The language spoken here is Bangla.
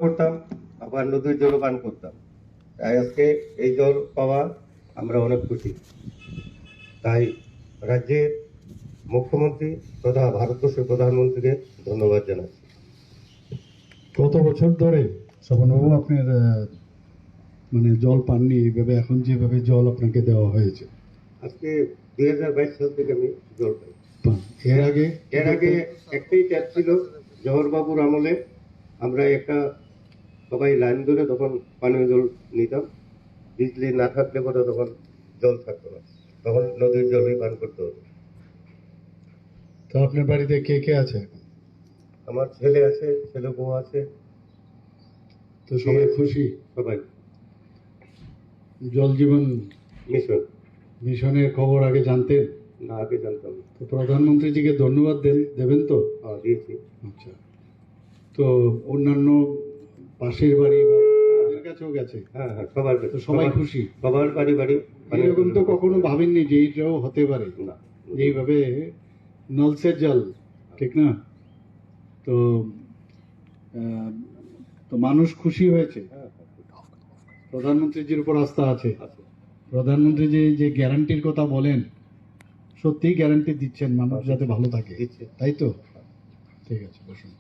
করতাম, আবার নদীর জল পান করতাম। তাই আজকে এই জল পাওয়া আমরা অনেক খুশি। তাই রাজ্যের মুখ্যমন্ত্রী তথা ভারতবর্ষের প্রধানমন্ত্রীকে ধন্যবাদ জানাচ্ছি। কত বছর ধরে স্বপনবাবু আপনার মানে জল পাননি এইভাবে, এখন যেভাবে জল আপনাকে দেওয়া হয়েছে? আজকে 2022 সাল থেকে আমি জল পাই। পান। এর আগে একটাই ট্যাপ ছিল জওহরবাবুর আমলে। আমরা একটা সবাই লাইন ধরে তখন পানীয় জল নিতাম। বিজলি না থাকলে পরে তখন জল থাকতো না, তখন নদীর জলই পান করতে হতো। তো আপনার বাড়িতে কে কে আছে? আমার ছেলে আছে, ছেলে বউ আছে। তো সবাই খুশি? সবাই। জল জীবন মিশন মিশনের খবর আগে জানতেন? না, আগে জানতাম না। তো প্রধানমন্ত্রীজিকে ধন্যবাদ দেবেন তো? দিয়েছি। আচ্ছা, তো অন্যান্য পাশের বাড়ি বা ওদের কাছেও গেছে? হ্যাঁ হ্যাঁ, সবার তো সবাই খুশি? সবার বাড়ি বাড়ি। এরকম তো কখনো ভাবেননি যে এইটাও হতে পারে না, এইভাবে নলসের জল, ঠিক না? তো তো মানুষ খুশি হয়েছে, প্রধানমন্ত্রীজির উপর আস্থা আছে। প্রধানমন্ত্রী যে গ্যারান্টির কথা বলেন, সত্যিই গ্যারান্টি দিচ্ছেন মানুষ যাতে ভালো থাকে, তাই তো? ঠিক আছে, বসুন।